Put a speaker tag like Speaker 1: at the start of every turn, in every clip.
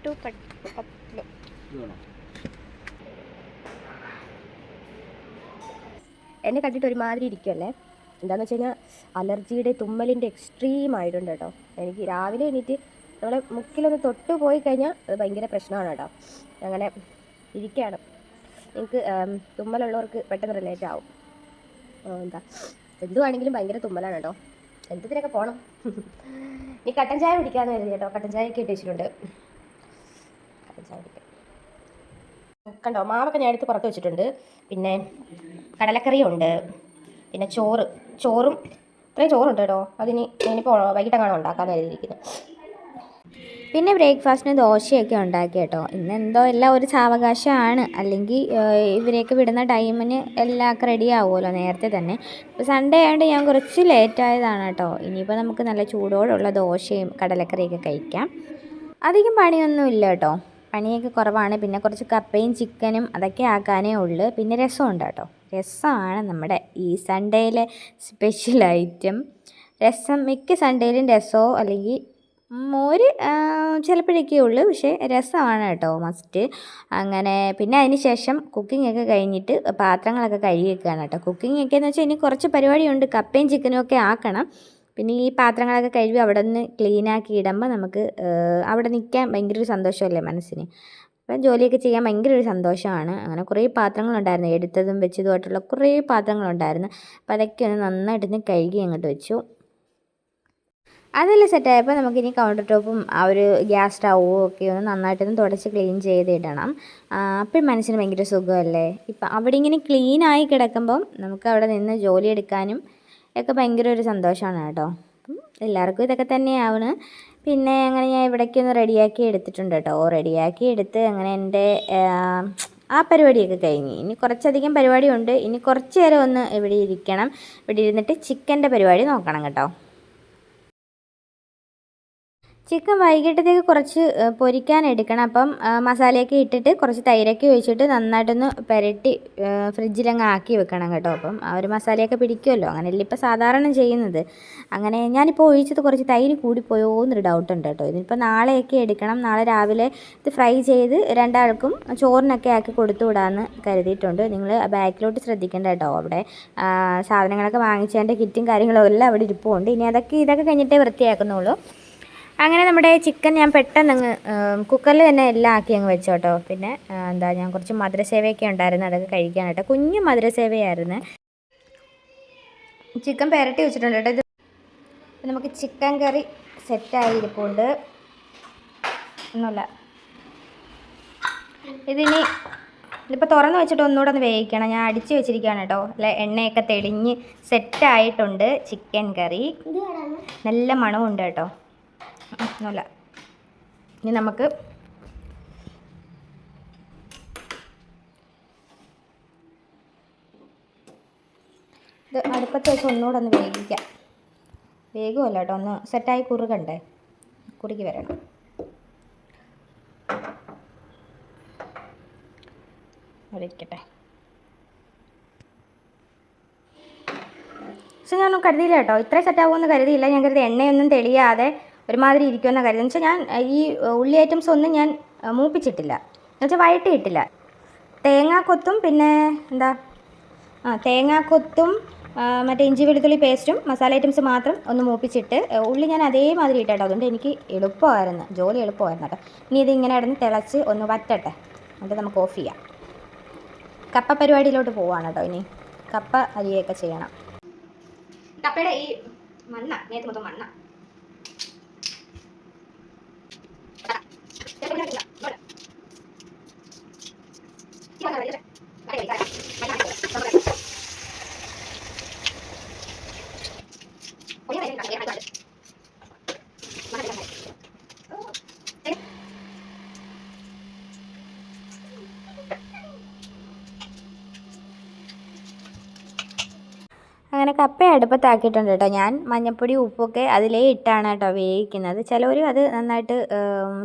Speaker 1: To കട്ട്ലു. എന്നെ കണ്ടിട്ട് ഒരുമാതിരി ഇരിക്കുമല്ലേ. എന്താണെന്ന് വെച്ച് കഴിഞ്ഞാൽ അലർജിയുടെ തുമ്മലിൻ്റെ എക്സ്ട്രീം ആയിട്ടുണ്ട് കേട്ടോ. എനിക്ക് രാവിലെ എണീറ്റ് നമ്മളെ മുക്കിലൊന്ന് തൊട്ട് പോയി കഴിഞ്ഞാൽ അത് ഭയങ്കര പ്രശ്നമാണ് കേട്ടോ. അങ്ങനെ ഇരിക്കുകയാണ്. എനിക്ക് തുമ്മലുള്ളവർക്ക് പെട്ടെന്ന് റിലേറ്റ് ആവും. എന്താ എന്തുവാണെങ്കിലും ഭയങ്കര തുമ്മലാണ് കേട്ടോ. എന്തിനൊക്കെ പോകണം. നീ കട്ടൻ ചായ കുടിക്കാമെന്ന് കരുതി കേട്ടോ. കട്ടൻ ചായയൊക്കെ ഇട്ട് വെച്ചിട്ടുണ്ട്. കട്ടൻ ചായ കുടിക്കാം. കണ്ടോ, മാവൊക്കെ ഞാൻ എടുത്ത് പുറത്ത് വെച്ചിട്ടുണ്ട്. പിന്നെ കടലക്കറിയുണ്ട്, പിന്നെ ചോറും ഇത്രയും ചോറുണ്ട് കേട്ടോ. ഇനിയിപ്പോൾ വൈകിട്ടങ്ങാണോ ഉണ്ടാക്കാമെന്ന് കരുതിയിരിക്കുന്നത്.
Speaker 2: പിന്നെ ബ്രേക്ക്ഫാസ്റ്റിന് ദോശയൊക്കെ ഉണ്ടാക്കി കേട്ടോ. ഇന്നെന്തോ എല്ലാം ഒരു സാവകാശമാണ്. അല്ലെങ്കിൽ ഇവരെയൊക്കെ വിടുന്ന ടൈമിന് എല്ലാം ഒക്കെ റെഡി ആവുമല്ലോ നേരത്തെ തന്നെ. ഇപ്പോൾ സൺഡേ ആയതുകൊണ്ട് ഞാൻ കുറച്ച് ലേറ്റായതാണ് കേട്ടോ. ഇനിയിപ്പോൾ നമുക്ക് നല്ല ചൂടോടുള്ള ദോശയും കടലക്കറിയൊക്കെ കഴിക്കാം. അധികം പണിയൊന്നുമില്ല കേട്ടോ. പണിയൊക്കെ കുറവാണ്. പിന്നെ കുറച്ച് കപ്പയും ചിക്കനും അതൊക്കെ ആക്കാനേ ഉള്ളൂ. പിന്നെ രസമുണ്ട് കേട്ടോ. രസമാണ് നമ്മുടെ ഈ സൺഡേയിലെ സ്പെഷ്യൽ ഐറ്റം. രസം മിക്ക സൺഡേയിലും രസമോ അല്ലെങ്കിൽ മോര് ചിലപ്പോഴൊക്കെ ഉള്ളൂ. പക്ഷേ രസമാണ് കേട്ടോ മസ്റ്റ്. അങ്ങനെ പിന്നെ അതിന് ശേഷം കുക്കിംഗ് ഒക്കെ കഴിഞ്ഞിട്ട് പാത്രങ്ങളൊക്കെ കഴുകി വെക്കുകയാണ് കേട്ടോ. കുക്കിംഗ് ഒക്കെ എന്ന് വെച്ചാൽ ഇനി കുറച്ച് പരിപാടിയുണ്ട്. കപ്പയും ചിക്കനും ഒക്കെ ആക്കണം. പിന്നെ ഈ പാത്രങ്ങളൊക്കെ കഴുകി അവിടെ നിന്ന് ക്ലീനാക്കി ഇടുമ്പോൾ നമുക്ക് അവിടെ നിൽക്കാൻ ഭയങ്കര ഒരു സന്തോഷമല്ലേ മനസ്സിന്. അപ്പം ജോലിയൊക്കെ ചെയ്യാൻ ഭയങ്കര ഒരു സന്തോഷമാണ്. അങ്ങനെ കുറേ പാത്രങ്ങളുണ്ടായിരുന്നു, എടുത്തതും വെച്ചതുമായിട്ടുള്ള കുറേ പാത്രങ്ങളുണ്ടായിരുന്നു. അപ്പോൾ അതൊക്കെ ഒന്ന് നന്നായിട്ടൊന്ന് കഴുകി അങ്ങോട്ട് വെച്ചു. അതെല്ലാം സെറ്റായപ്പോൾ നമുക്കിനി കൗണ്ടർ ടോപ്പും ആ ഒരു ഗ്യാസ് സ്റ്റൗവും ഒക്കെ ഒന്ന് നന്നായിട്ടൊന്ന് തുടച്ച് ക്ലീൻ ചെയ്തിടണം. അപ്പോൾ മനസ്സിന് ഭയങ്കര സുഖമല്ലേ. ഇപ്പം അവിടെ ഇങ്ങനെ ക്ലീനായി കിടക്കുമ്പം നമുക്ക് അവിടെ നിന്ന് ജോലി എടുക്കാനും ഒക്കെ ഭയങ്കര ഒരു സന്തോഷമാണ് കേട്ടോ. എല്ലാവർക്കും ഇതൊക്കെ തന്നെയാണ്. പിന്നെ അങ്ങനെ ഞാൻ ഇവിടേക്കൊന്ന് റെഡിയാക്കി എടുത്തിട്ടുണ്ട് കേട്ടോ. റെഡിയാക്കി എടുത്ത് അങ്ങനെ എൻ്റെ ആ പരിപാടിയൊക്കെ കഴിഞ്ഞ് ഇനി കുറച്ചധികം പരിപാടിയുണ്ട്. ഇനി കുറച്ച് നേരം ഒന്ന് ഇവിടെ ഇരിക്കണം. ഇവിടെ ഇരുന്നിട്ട് ചിക്കൻ്റെ പരിപാടി നോക്കണം കേട്ടോ. ചിക്കൻ വൈകിട്ടത്തേക്ക് കുറച്ച് പൊരിക്കാൻ എടുക്കണം. അപ്പം മസാലയൊക്കെ ഇട്ടിട്ട് കുറച്ച് തൈരൊക്കെ ഒഴിച്ചിട്ട് നന്നായിട്ടൊന്ന് പുരട്ടി ഫ്രിഡ്ജിലങ്ങ് ആക്കി വെക്കണം കേട്ടോ. അപ്പം ആ ഒരു മസാലയൊക്കെ പിടിക്കുമല്ലോ. അങ്ങനെയല്ലേ ഇപ്പോൾ സാധാരണ ചെയ്യുന്നത്. അങ്ങനെ ഞാനിപ്പോൾ ഒഴിച്ചത് കുറച്ച് തൈര് കൂടിപ്പോയോ എന്നൊരു ഡൗട്ടുണ്ട് കേട്ടോ. ഇതിനിപ്പോൾ നാളെയൊക്കെ എടുക്കണം. നാളെ രാവിലെ ഇത് ഫ്രൈ ചെയ്ത് രണ്ടാൾക്കും ചോറിനൊക്കെ ആക്കി കൊടുത്തു വിടാമെന്ന് കരുതിയിട്ടുണ്ട്. നിങ്ങൾ ബാക്കിലോട്ട് ശ്രദ്ധിക്കേണ്ട കേട്ടോ. അവിടെ സാധനങ്ങളൊക്കെ വാങ്ങിച്ചതിൻ്റെ കിറ്റും കാര്യങ്ങളും എല്ലാം അവിടെ ഇരിപ്പുണ്ട്. ഇനി ഇതൊക്കെ കഴിഞ്ഞിട്ടേ വൃത്തിയാക്കുന്നുള്ളൂ. അങ്ങനെ നമ്മുടെ ചിക്കൻ ഞാൻ പെട്ടെന്ന് കുക്കറിൽ തന്നെ എല്ലാം ആക്കി അങ്ങ് വെച്ചു കേട്ടോ. പിന്നെ ഞാൻ കുറച്ച് മധുരസേവയൊക്കെ ഉണ്ടായിരുന്നു, അതൊക്കെ കഴിക്കാൻ കേട്ടോ. കുഞ്ഞു മധുരസേവയായിരുന്നു. ചിക്കൻ പുരട്ടി വെച്ചിട്ടുണ്ട് കേട്ടോ. ഇത് നമുക്ക് ചിക്കൻ കറി സെറ്റായി ഇരിപ്പുണ്ട്. ഒന്നുമില്ല, ഇതിപ്പോൾ തുറന്ന് വെച്ചിട്ട് ഒന്നുകൂടെ ഒന്ന് വേവിക്കണം. ഞാൻ അടിച്ച് വെച്ചിരിക്കുകയാണ് കേട്ടോ. അല്ല, എണ്ണയൊക്കെ തെളിഞ്ഞ് സെറ്റായിട്ടുണ്ട് ചിക്കൻ കറി. നല്ല മണമുണ്ട് കേട്ടോ. ഒന്നുമില്ല, ഇനി നമുക്ക് ഇത് അടുപ്പത്ത് വെച്ച് ഒന്നുകൂടെ ഒന്ന് വേവിക്കാം. വേഗമല്ല കേട്ടോ, ഒന്ന് സെറ്റായി കുറുകണ്ടേ, കുറുകി വരണം. അവിടെ ഇരിക്കട്ടെ. പക്ഷെ ഞാനൊന്നും കരുതിയില്ല കേട്ടോ, ഇത്രയും സെറ്റാകുമെന്ന് കരുതിയില്ല. ഞാൻ കരുതി എണ്ണയൊന്നും തെളിയാതെ ഒരുമാതിരി ഇരിക്കുമെന്ന് കരുതി. എന്ന് വെച്ചാൽ ഞാൻ ഈ ഉള്ളി ഐറ്റംസ് ഒന്നും ഞാൻ മൂപ്പിച്ചിട്ടില്ല, എന്നുവെച്ചാൽ വഴറ്റിയിട്ടില്ല. തേങ്ങാക്കൊത്തും പിന്നെ തേങ്ങാക്കൊത്തും മറ്റേ ഇഞ്ചി വെളുത്തുള്ളി പേസ്റ്റും മസാല ഐറ്റംസ് മാത്രം ഒന്ന് മൂപ്പിച്ചിട്ട് ഉള്ളി ഞാൻ അതേമാതിരി ഇട്ടോ. അതുകൊണ്ട് എനിക്ക് എളുപ്പമായിരുന്നു, ജോലി എളുപ്പമായിരുന്നു കേട്ടോ. ഇനി ഇതിങ്ങനെ ഇടന്ന് തിളച്ച് ഒന്ന് വറ്റട്ടെ, എന്നിട്ട് നമുക്ക് ഓഫ് ചെയ്യാം. കപ്പ പരിപാടിയിലോട്ട് പോവാണ് കേട്ടോ. ഇനി കപ്പ അരിയൊക്കെ ചെയ്യണം. കപ്പയുടെ ഈ നേരത്തെ മൊത്തം മണ്ണ അങ്ങനെ കപ്പ അടുപ്പത്താക്കിയിട്ടുണ്ട് കേട്ടോ. ഞാൻ മഞ്ഞൾപ്പൊടി ഉപ്പൊക്കെ അതിലേ ഇട്ടാണ് കേട്ടോ വേവിക്കുന്നത്. ചിലവർ അത് നന്നായിട്ട്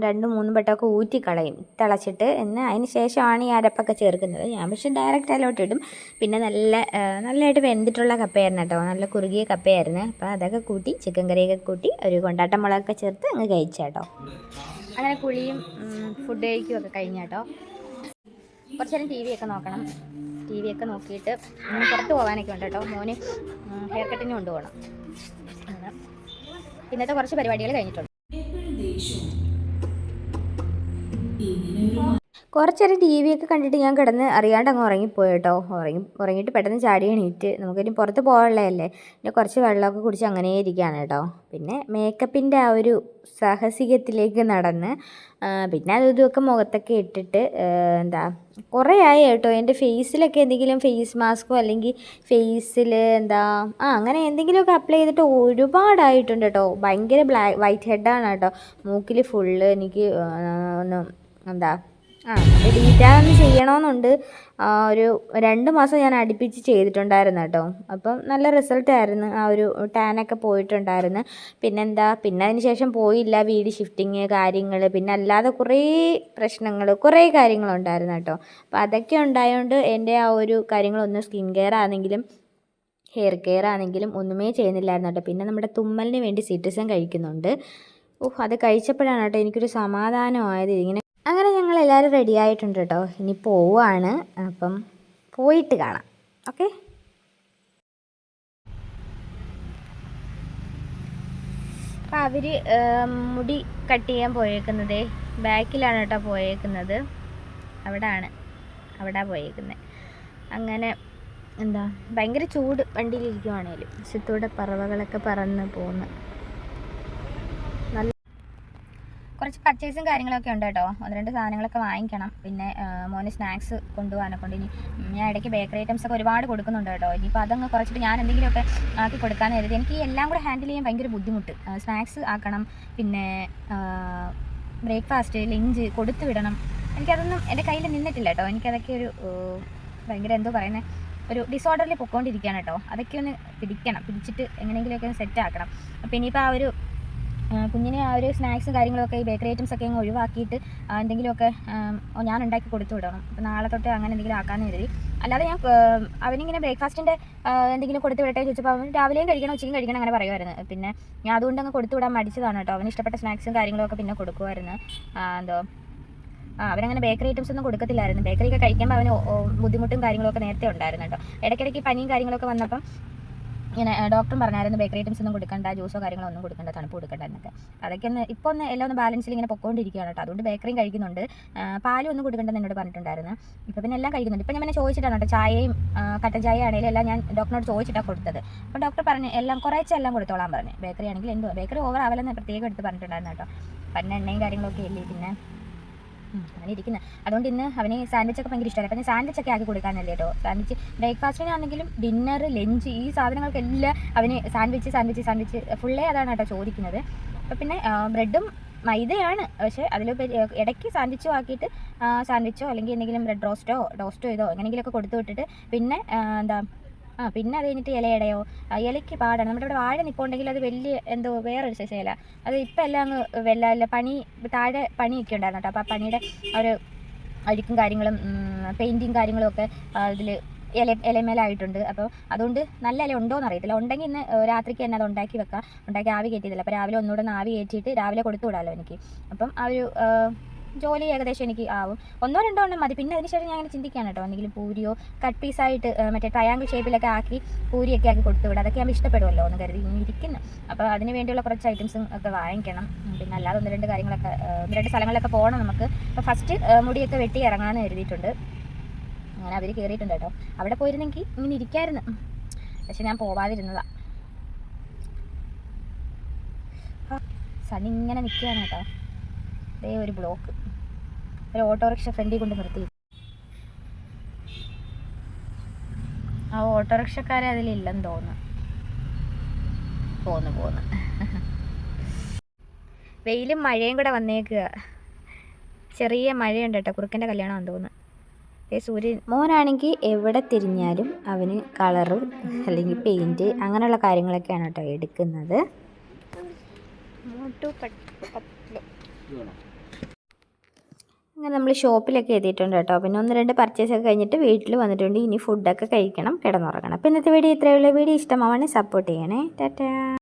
Speaker 2: 2-3 വട്ടമൊക്കെ ഊറ്റിക്കളയും തിളച്ചിട്ട്. അതിന് ശേഷമാണ് ഈ അരപ്പൊക്കെ ചേർക്കുന്നത്. ഞാൻ പക്ഷേ ഡയറക്റ്റ് അതിലോട്ട് ഇടും. പിന്നെ നല്ലതായിട്ട് വെന്തിട്ടുള്ള കപ്പയായിരുന്നു കേട്ടോ, നല്ല കുറുകിയ കപ്പയായിരുന്നു. അപ്പോൾ അതൊക്കെ കൂട്ടി ചിക്കൻ കറിയൊക്കെ കൂട്ടി ഒരു കൊണ്ടാട്ടം മുളകൊക്കെ ചേർത്ത് അങ്ങ് കഴിച്ചാട്ടോ. അങ്ങനെ കുളിയും ഫുഡ് കഴിക്കും ഒക്കെ കഴിഞ്ഞ കേട്ടോ. കുറച്ച് നേരം ടി വി ഒക്കെ നോക്കണം. ടി വി ഒക്കെ നോക്കിയിട്ട് പുറത്ത് പോകാനൊക്കെ ഉണ്ട് കേട്ടോ. മോന് ഹെയർ കട്ടിങ് കൊണ്ടുപോകണം. ഇന്നത്തെ കുറച്ച് പരിപാടികൾ കഴിഞ്ഞിട്ടുണ്ട്. കുറച്ച് നേരം ടി വി ഒക്കെ കണ്ടിട്ട് ഞാൻ കിടന്ന് അറിയാണ്ട് അങ്ങ് ഉറങ്ങിപ്പോയി കേട്ടോ. ഉറങ്ങിയിട്ട് പെട്ടെന്ന് ചാടി എണീറ്റ് നമുക്കിനി പുറത്ത് പോകാനുള്ളതല്ലേ, പിന്നെ കുറച്ച് വെള്ളമൊക്കെ കുടിച്ച് അങ്ങനെ ഇരിക്കുകയാണ് കേട്ടോ. പിന്നെ മേക്കപ്പിൻ്റെ ആ ഒരു സാഹസികത്തിലേക്ക് നടന്ന് പിന്നെ അതും ഇതുമൊക്കെ മുഖത്തൊക്കെ ഇട്ടിട്ട് എന്താ കുറേ ആയി കേട്ടോ. എൻ്റെ ഫേസിലൊക്കെ എന്തെങ്കിലും ഫേസ് മാസ്കോ അല്ലെങ്കിൽ ഫേസിൽ എന്താ അങ്ങനെ എന്തെങ്കിലുമൊക്കെ അപ്ലൈ ചെയ്തിട്ട് ഒരുപാടായിട്ടുണ്ട് കേട്ടോ. ഭയങ്കര വൈറ്റ് ഹെഡാണ് കേട്ടോ. മൂക്കിൽ ഫുള്ള് എനിക്ക് ഒന്ന് എന്താ ഡീറ്റാലൊന്ന് ചെയ്യണമെന്നുണ്ട്. ഒരു 2 മാസം ഞാൻ അടുപ്പിച്ച് ചെയ്തിട്ടുണ്ടായിരുന്നു കേട്ടോ. അപ്പം നല്ല റിസൾട്ടായിരുന്നു. ആ ഒരു ടാനൊക്കെ പോയിട്ടുണ്ടായിരുന്നു. പിന്നെന്താ, പിന്നെ അതിന് ശേഷം പോയില്ല. വീട് ഷിഫ്റ്റിങ് കാര്യങ്ങൾ, പിന്നെ അല്ലാതെ കുറേ പ്രശ്നങ്ങൾ, കുറേ കാര്യങ്ങളുണ്ടായിരുന്നു കേട്ടോ. അപ്പോൾ അതൊക്കെ ഉണ്ടായതുകൊണ്ട് എൻ്റെ ആ ഒരു കാര്യങ്ങളൊന്നും സ്കിൻ കെയർ ആണെങ്കിലും ഹെയർ കെയർ ആണെങ്കിലും ഒന്നുമേ ചെയ്യുന്നില്ലായിരുന്നു കേട്ടോ. പിന്നെ നമ്മുടെ തുമ്മലിന് വേണ്ടി സിട്രിസൻ കഴിക്കുന്നുണ്ട്. അത് കഴിച്ചപ്പോഴാണ് കേട്ടോ എനിക്കൊരു സമാധാനമായത്. അങ്ങനെ ഞങ്ങൾ എല്ലാവരും റെഡി ആയിട്ടുണ്ട് കേട്ടോ. ഇനി പോവുകയാണ്. അപ്പം പോയിട്ട് കാണാം. ഓക്കെ. അപ്പം അവർ മുടി കട്ട് ചെയ്യാൻ പോയേക്കുന്നത് ബാക്കിലാണ് കേട്ടോ പോയേക്കുന്നത്. അവിടെ പോയേക്കുന്നത്. അങ്ങനെ എന്താ ഭയങ്കര ചൂട് വണ്ടിയിലിരിക്കുവാണേലും ചുറ്റൂടെ പറവകളൊക്കെ പറന്ന് പോകുന്നു. കുറച്ച് പർച്ചേസും കാര്യങ്ങളൊക്കെ ഉണ്ട് കേട്ടോ. 1-2 സാധനങ്ങളൊക്കെ വാങ്ങിക്കണം. പിന്നെ മോന് സ്നാക്സ് കൊണ്ടുപോകാനൊക്കെ കൊണ്ട്. ഇനി ഞാൻ ഇടയ്ക്ക് ബേക്കറി ഐറ്റംസ് ഒക്കെ ഒരുപാട് കൊടുക്കുന്നുണ്ട് കേട്ടോ. ഇനിയിപ്പോൾ അതങ്ങ് കുറച്ചിട്ട് ഞാൻ എന്തെങ്കിലുമൊക്കെ ആക്കി കൊടുക്കാമെന്ന് കരുതി. എനിക്ക് എല്ലാം കൂടെ ഹാൻഡിൽ ചെയ്യാൻ ഭയങ്കര ബുദ്ധിമുട്ട്. സ്നാക്സ് ആക്കണം, പിന്നെ ബ്രേക്ക്ഫാസ്റ്റ്, ലഞ്ച് കൊടുത്തു വിടണം. എനിക്കതൊന്നും എൻ്റെ കയ്യിൽ നിന്നിട്ടില്ല കേട്ടോ. എനിക്കതൊക്കെ ഒരു ഭയങ്കര എന്തോ പറയുന്നത്, ഒരു ഡിസോർഡറിൽ പൊയ്ക്കൊണ്ടിരിക്കുകയാണ് കേട്ടോ. അതൊക്കെ ഒന്ന് പിടിച്ചിട്ട് എങ്ങനെയെങ്കിലുമൊക്കെ ഒന്ന് സെറ്റ് ആക്കണം. അപ്പോൾ ഇനിയിപ്പോൾ ആ ഒരു കുഞ്ഞിനെ ആ ഒരു സ്നാക്സും കാര്യങ്ങളൊക്കെ ഈ ബേക്കറി ഐറ്റംസ് ഒക്കെ അങ്ങ് ഒഴിവാക്കിയിട്ട് എന്തെങ്കിലുമൊക്കെ ഞാൻ ഉണ്ടാക്കി കൊടുത്തു വിടണം. അപ്പോൾ നാളെ തൊട്ട് അങ്ങനെ എന്തെങ്കിലും ആക്കാമെന്ന് കരുതി. അല്ലാതെ ഞാൻ അവനിങ്ങനെ ബ്രേക്ക്ഫാസ്റ്റിൻ്റെ എന്തെങ്കിലും കൊടുത്തു വിടട്ടെ ചോദിച്ചപ്പോൾ അവൻ രാവിലെയും കഴിക്കണം ഉച്ചയ്ക്കും കഴിക്കണം അങ്ങനെ പറയുമായിരുന്നു. പിന്നെ ഞാൻ അതുകൊണ്ട് അങ്ങ് കൊടുത്തു വിടാൻ മടിച്ചതാണ് കേട്ടോ. അവന് ഇഷ്ടപ്പെട്ട സ്നാക്സും കാര്യങ്ങളൊക്കെ പിന്നെ കൊടുക്കുമായിരുന്നു. അവരങ്ങനെ ബേക്കറി ഐറ്റംസ് ഒന്നും കൊടുക്കത്തില്ലായിരുന്നു. ബേക്കറിയൊക്കെ കഴിക്കുമ്പോൾ അവന് ബുദ്ധിമുട്ടും കാര്യങ്ങളൊക്കെ നേരത്തെ ഉണ്ടായിരുന്നു കേട്ടോ. ഇടയ്ക്കിടയ്ക്ക് പനിയും കാര്യങ്ങളൊക്കെ വന്നപ്പം ഇങ്ങനെ ഡോക്ടറും പറഞ്ഞായിരുന്നു ബേക്കറി ഐറ്റംസ് ഒന്നും കൊടുക്കണ്ട, ജ്യൂസോ കാര്യങ്ങളോ ഒന്നും കൊടുക്കണ്ട, തണുപ്പ് കൊടുക്കണ്ട എന്നൊക്കെ. അതൊക്കെ ഇപ്പോൾ എല്ലാം ഒന്ന് ബാലൻസിൽ ഇങ്ങനെ പൊക്കോണ്ടിരിക്കുകയാണ് കേട്ടോ. അതുകൊണ്ട് ബേക്കറിയും കഴിക്കുന്നുണ്ട്. പാലും ഒന്നും കൊടുക്കണ്ടെന്ന് എന്നോട് പറഞ്ഞിട്ടുണ്ടായിരുന്നു. ഇപ്പോൾ പിന്നെ എല്ലാം കഴിക്കുന്നുണ്ട്. ഇപ്പോൾ ഞാൻ പിന്നെ ചോദിച്ചിട്ടാണ് കേട്ടോ. ചായയും കട്ടൻ ചായ ആണെങ്കിലും എല്ലാം ഞാൻ ഡോക്ടറിനോട് ചോദിച്ചിട്ടാണ് കൊടുത്തത്. അപ്പോൾ ഡോക്ടർ പറഞ്ഞു എല്ലാം കുറേശ്ശെ എല്ലാം കൊടുത്തോളാൻ പറഞ്ഞു. ബേക്കറി ആണെങ്കിൽ എന്തോ ബേക്കറി ഓവർ ആവലെന്ന് പ്രത്യേകം എടുത്ത് പറഞ്ഞിട്ടുണ്ടായിരുന്നു കേട്ടോ. പിന്നെ എണ്ണയും കാര്യങ്ങളൊക്കെ ഇല്ലേ, പിന്നെ അങ്ങനെ ഇരിക്കുന്നത്. അതുകൊണ്ട് ഇന്ന് അവന് സാൻഡ്വിച്ചൊക്കെ ഭയങ്കര ഇഷ്ടമല്ല. അപ്പം ഞാൻ സാൻഡ്വിച്ചൊക്കെ ആക്കി കൊടുക്കാനല്ലേ കേട്ടോ. സാൻഡ്വിച്ച് ബ്രേക്ക്ഫാസ്റ്റിനാണെങ്കിലും ഡിന്നർ, ലഞ്ച്, ഈ സാധനങ്ങൾക്കെല്ലാം അവന് സാൻഡ്വിച്ച് ഫുള്ളേ അതാണ് കേട്ടോ ചോദിക്കുന്നത്. അപ്പം പിന്നെ ബ്രെഡും മൈദയാണ്, പക്ഷേ അതിലുപരി ഇടയ്ക്ക് സാൻഡ്വിച്ചോ ആക്കിയിട്ട് സാൻഡ്വിച്ചോ അല്ലെങ്കിൽ എന്തെങ്കിലും ബ്രെഡ് ടോസ്റ്റോ ചെയ്തോ എങ്ങനെയെങ്കിലുമൊക്കെ കൊടുത്തു വിട്ടിട്ട് പിന്നെ പിന്നെ അത് കഴിഞ്ഞിട്ട് ഇലയുടെയോ ഇലയ്ക്ക് പാടാണ്. നമ്മുടെ ഇവിടെ വാഴ നിൽപ്പുണ്ടെങ്കിൽ അത് വലിയ എന്തോ വേറൊരു സൈസ് ഇല. അത് ഇപ്പം എല്ലാം അങ്ങ് വല്ല താഴെ പണിയൊക്കെ ഉണ്ടായിരുന്നു കേട്ടോ. അപ്പോൾ ആ പണിയുടെ ഒരു അഴുക്കും കാര്യങ്ങളും പെയിൻറ്റിങ് കാര്യങ്ങളും ഒക്കെ ഇതിൽ ഇലമേലായിട്ടുണ്ട്. അപ്പോൾ അതുകൊണ്ട് നല്ല ഇല ഉണ്ടോയെന്ന് അറിയത്തില്ല. ഉണ്ടെങ്കിൽ ഇന്ന് രാത്രിക്ക് തന്നെ അത് ഉണ്ടാക്കി ആവി കയറ്റിയതില്ല. അപ്പോൾ രാവിലെ ഒന്നുകൂടെ ഒന്ന് ആവി കയറ്റിയിട്ട് രാവിലെ കൊടുത്തു വിടാമല്ലോ എനിക്ക്. അപ്പം ആ ഒരു ജോലി ഏകദേശം എനിക്ക് ആവും. 1-2 എണ്ണം മതി. പിന്നെ അതിന് ശേഷം ഞാൻ അങ്ങനെ ചിന്തിക്കുകയാണ് കേട്ടോ. എന്തെങ്കിലും പൂരിയോ കട്ട് പീസായിട്ട് മറ്റേ ട്രയാങ്കിൾ ഷേപ്പിലൊക്കെ ആക്കി പൂരിയൊക്കെ ആക്കി കൊടുത്തു വിടാം. അതൊക്കെ ആകുമ്പോൾ ഇഷ്ടപ്പെടുമല്ലോ എന്ന് കരുതി ഇങ്ങനെ ഇരിക്കുന്നു. അപ്പോൾ അതിന് വേണ്ടിയുള്ള കുറച്ച് ഐറ്റംസും ഒക്കെ വാങ്ങിക്കണം. പിന്നെ അല്ലാതെ 1-2 കാര്യങ്ങളൊക്കെ 1-2 സ്ഥലങ്ങളിലൊക്കെ പോകണം നമുക്ക്. അപ്പോൾ ഫസ്റ്റ് മുടിയൊക്കെ വെട്ടി ഇറങ്ങാമെന്ന് കരുതിയിട്ടുണ്ട്. അങ്ങനെ അവർ കയറിയിട്ടുണ്ട് കേട്ടോ. അവിടെ പോയിരുന്നെങ്കിൽ ഇങ്ങനെ ഇരിക്കായിരുന്നു, പക്ഷെ ഞാൻ പോവാതിരുന്നതാണ്. സണ്ണി ഇങ്ങനെ നിൽക്കുകയാണ് കേട്ടോ. അതേ ഒരു ബ്ലോക്ക്, ഒരു ഓട്ടോറിക്ഷ ഫ്രണ്ടിൽ കൊണ്ട് നിർത്തി. ആ ഓട്ടോറിക്ഷക്കാരെ അതിലില്ലെന്ന് തോന്നുന്നു. വെയിലും മഴയും കൂടെ വന്നേക്കുക. ചെറിയ മഴയുണ്ട് കേട്ടോ. കുറുക്കൻ്റെ കല്യാണമാണെന്ന് തോന്നുന്നു. സൂര്യൻ. മോനാണെങ്കിൽ എവിടെ തിരിഞ്ഞാലും അവന് കളറ് അല്ലെങ്കിൽ പെയിൻറ്റ് അങ്ങനെയുള്ള കാര്യങ്ങളൊക്കെയാണ് കേട്ടോ എടുക്കുന്നത്. അങ്ങനെ നമ്മൾ ഷോപ്പിലൊക്കെ എത്തിയിട്ടുണ്ട് കേട്ടോ. പിന്നെ 1-2 പർച്ചേസൊക്കെ കഴിഞ്ഞിട്ട് വീട്ടിൽ വന്നിട്ടുണ്ട്. ഇനി ഫുഡൊക്കെ കഴിക്കണം, കിടന്നുറങ്ങണം. അപ്പോൾ ഇന്നത്തെ വീഡിയോ ഇത്രയേ ഉള്ളൂ. വീഡിയോ ഇഷ്ടമാവാണെങ്കിൽ സപ്പോർട്ട് ചെയ്യണേ. ടാറ്റാ.